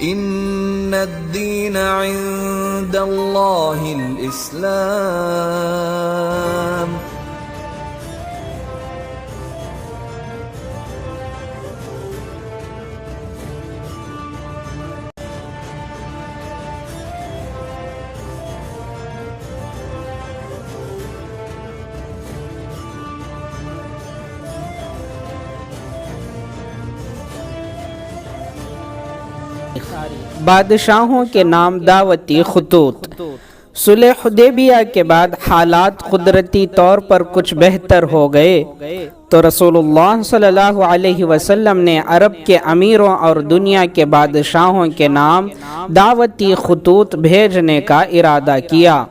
ان الدین عند اللہ الاسلام۔ بادشاہوں کے نام دعوتی خطوط۔ صلح حدیبیہ کے بعد حالات قدرتی طور پر کچھ بہتر ہو گئے تو رسول اللہ صلی اللہ علیہ وسلم نے عرب کے امیروں اور دنیا کے بادشاہوں کے نام دعوتی خطوط بھیجنے کا ارادہ کیا،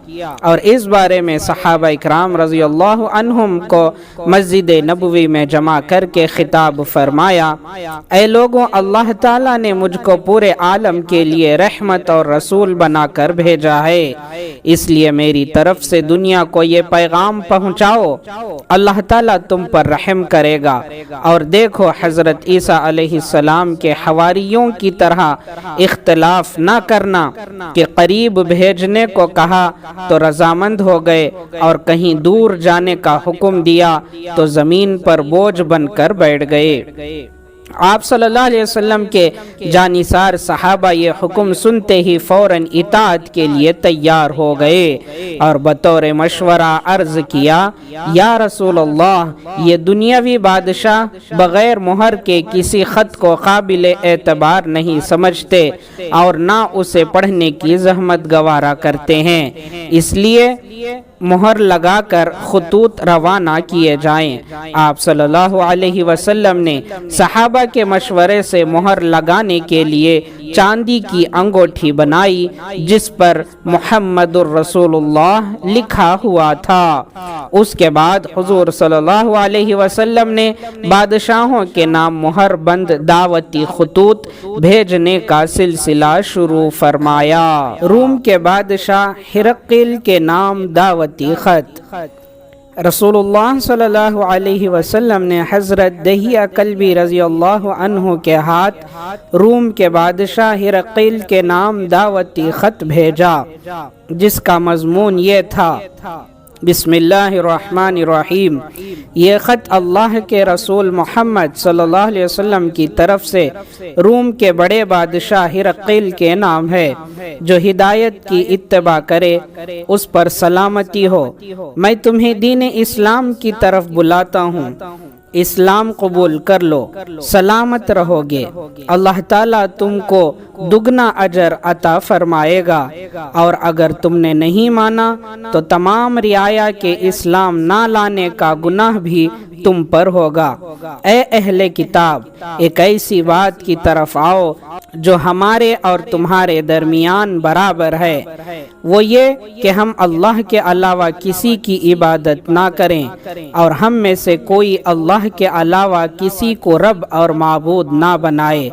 اور اس بارے میں صحابہ اکرام رضی اللہ عنہم کو مسجد نبوی میں جمع کر کے خطاب فرمایا، اے لوگوں، اللہ تعالیٰ نے مجھ کو پورے عالم کے لیے رحمت اور رسول بنا کر بھیجا ہے، اس لیے میری طرف سے دنیا کو یہ پیغام پہنچاؤ، اللہ تعالیٰ تم پر رحم کرے گا۔ اور دیکھو، حضرت عیسیٰ علیہ السلام کے حواریوں کی طرح اختلاف نہ کرنا کہ قریب بھیجنے کو کہا تو رضامند ہو گئے، اور کہیں دور جانے کا حکم دیا تو زمین پر بوجھ بن کر بیٹھ گئے۔ آپ صلی اللہ علیہ وسلم کے جانثار صحابہ یہ حکم سنتے ہی فوراً اطاعت کے لیے تیار ہو گئے اور بطور مشورہ عرض کیا، یا رسول اللہ، یہ دنیاوی بادشاہ بغیر مہر کے کسی خط کو قابل اعتبار نہیں سمجھتے اور نہ اسے پڑھنے کی زحمت گوارا کرتے ہیں، اس لیے مہر لگا کر خطوط روانہ کیے جائیں۔ آپ صلی اللہ علیہ وسلم نے صحابہ کے مشورے سے مہر لگانے کے لیے چاندی کی انگوٹھی بنائی جس پر محمد الرسول اللہ لکھا ہوا تھا۔ اس کے بعد حضور صلی اللہ علیہ وسلم نے بادشاہوں کے نام مہر بند دعوتی خطوط بھیجنے کا سلسلہ شروع فرمایا۔ روم کے بادشاہ ہرقل کے نام دعوتی خط۔ رسول اللہ صلی اللہ علیہ وسلم نے حضرت دہیہ کلبی رضی اللہ عنہ کے ہاتھ روم کے بادشاہ ہرقل کے نام دعوتی خط بھیجا، جس کا مضمون یہ تھا، بسم اللہ الرحمن الرحیم۔ یہ خط اللہ کے رسول محمد صلی اللہ علیہ وسلم کی طرف سے روم کے بڑے بادشاہ ہرقل کے نام ہے، جو ہدایت کی اتباع کرے اس پر سلامتی ہو۔ میں تمہیں دین اسلام کی طرف بلاتا ہوں، اسلام قبول کر لو، سلامت رہو گے، اللہ تعالیٰ تم کو دگنا اجر عطا فرمائے گا، اور اگر تم نے نہیں مانا تو تمام رعایا کے اسلام نہ لانے کا گناہ بھی تم پر ہوگا۔ اے اہل کتاب، ایک ایسی بات کی طرف آؤ جو ہمارے اور تمہارے درمیان برابر ہے، وہ یہ کہ ہم اللہ کے علاوہ کسی کی عبادت نہ کریں، اور ہم میں سے کوئی اللہ کے علاوہ کسی کو رب اور معبود نہ بنائے،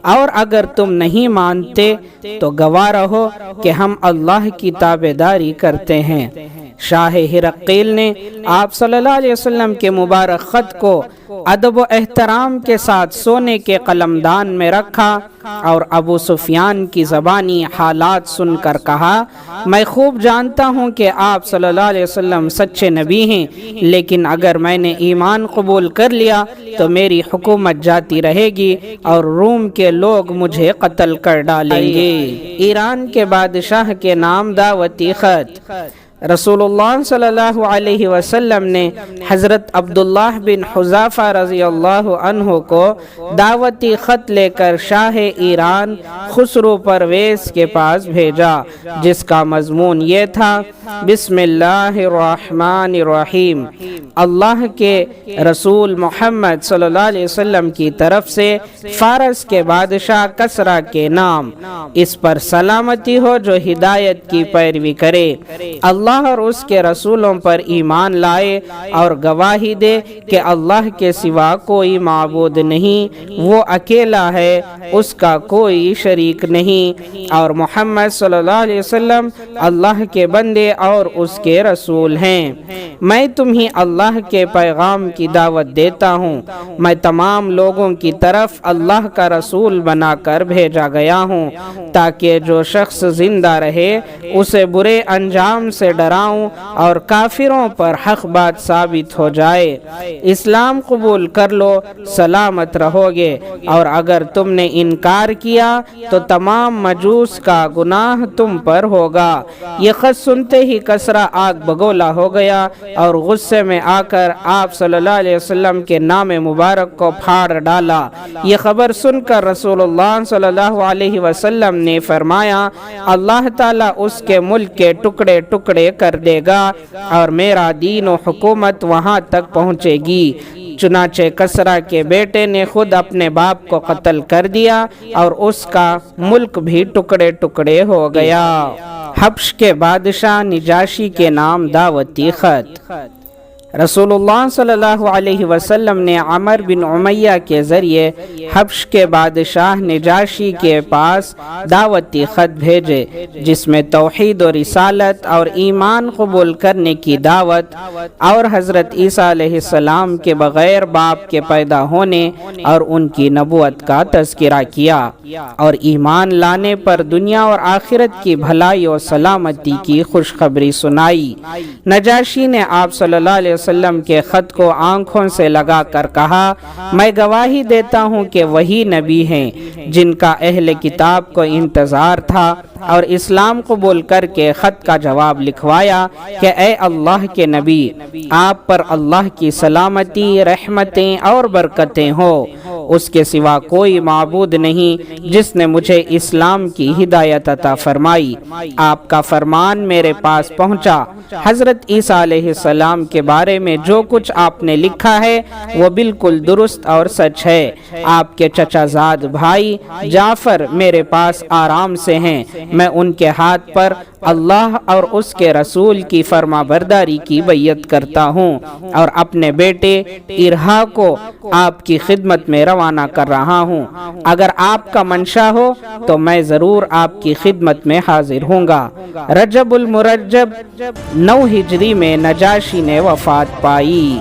اور اگر تم نہیں مانتے تو گواہ رہو کہ ہم اللہ کی تابعداری کرتے ہیں۔ شاہ ہرقل نے آپ صلی اللہ علیہ وسلم کے مبارک خط کو ادب و احترام کے ساتھ سونے کے قلمدان میں رکھا اور ابو سفیان کی زبانی حالات سن کر کہا، میں خوب جانتا ہوں کہ آپ صلی اللہ علیہ وسلم سچے نبی ہیں، لیکن اگر میں نے ایمان قبول کر لیا تو میری حکومت جاتی رہے گی اور روم کے لوگ مجھے قتل کر ڈالیں گے۔ ایران کے بادشاہ کے نام دعوتی خط۔ رسول اللہ صلی اللہ علیہ وسلم نے حضرت عبداللہ بن حذافہ رضی اللہ عنہ کو دعوتی خط لے کر شاہ ایران خسرو پرویز کے پاس بھیجا، جس کا مضمون یہ تھا، بسم اللہ الرحمن الرحیم۔ اللہ کے رسول محمد صلی اللہ علیہ وسلم کی طرف سے فارس کے بادشاہ کسریٰ کے نام، اس پر سلامتی ہو جو ہدایت کی پیروی کرے، اللہ اللہ اور اس کے رسولوں پر ایمان لائے اور گواہی دے کہ اللہ کے سوا کوئی معبود نہیں، وہ اکیلا ہے، اس کا کوئی شریک نہیں، اور محمد صلی اللہ علیہ وسلم اللہ کے بندے اور اس کے رسول ہیں۔ میں تمہیں اللہ کے پیغام کی دعوت دیتا ہوں، میں تمام لوگوں کی طرف اللہ کا رسول بنا کر بھیجا گیا ہوں تاکہ جو شخص زندہ رہے اسے برے انجام سے ڈراؤں اور کافروں پر حق بات ثابت ہو جائے۔ اسلام قبول کر لو، سلامت رہو گے، اور اگر تم نے انکار کیا تو تمام مجوس کا گناہ تم پر ہوگا۔ یہ خط سنتے ہی کسرا آگ بگولا ہو گیا اور غصے میں آ کر آپ صلی اللہ علیہ وسلم کے نام مبارک کو پھاڑ ڈالا۔ یہ خبر سن کر رسول اللہ صلی اللہ علیہ وسلم نے فرمایا، اللہ تعالیٰ اس کے ملک کے ٹکڑے ٹکڑے کر دے گا اور میرا دین و حکومت وہاں تک پہنچے گی۔ چنانچہ کسرا کے بیٹے نے خود اپنے باپ کو قتل کر دیا اور اس کا ملک بھی ٹکڑے ٹکڑے ہو گیا۔ حبش کے بادشاہ نجاشی کے نام دعوتی خط۔ رسول اللہ صلی اللہ علیہ وسلم نے عمر بن امیہ کے ذریعے حبش کے بادشاہ نجاشی کے پاس دعوتی خط بھیجے، جس میں توحید و رسالت اور ایمان قبول کرنے کی دعوت اور حضرت عیسیٰ علیہ السلام کے بغیر باپ کے پیدا ہونے اور ان کی نبوت کا تذکرہ کیا، اور ایمان لانے پر دنیا اور آخرت کی بھلائی و سلامتی کی خوشخبری سنائی۔ نجاشی نے آپ صلی اللہ علیہ وسلم کے خط کو آنکھوں سے لگا کر کہا، میں گواہی دیتا ہوں کہ وہی نبی ہیں جن کا اہل کتاب کو انتظار تھا، اور اسلام قبول کر کے خط کا جواب لکھوایا کہ اے اللہ کے نبی، آپ پر اللہ کی سلامتی، رحمتیں اور برکتیں ہو۔ اس کے سوا کوئی معبود نہیں جس نے مجھے اسلام کی ہدایت عطا فرمائی۔ آپ کا فرمان میرے پاس پہنچا۔ حضرت عیسیٰ علیہ السلام کے بارے میں جو کچھ آپ نے لکھا ہے وہ بالکل درست اور سچ ہے۔ آپ کے چچا زاد بھائی جعفر میرے پاس آرام سے ہیں، میں ان کے ہاتھ پر اللہ اور اس کے رسول کی فرما برداری کی بیعت کرتا ہوں، اور اپنے بیٹے ارہا کو آپ کی خدمت میں روانہ کر رہا ہوں۔ اگر آپ کا منشا ہو تو میں ضرور آپ کی خدمت میں حاضر ہوں گا۔ رجب المرجب 9 ہجری میں نجاشی نے وفات پائی۔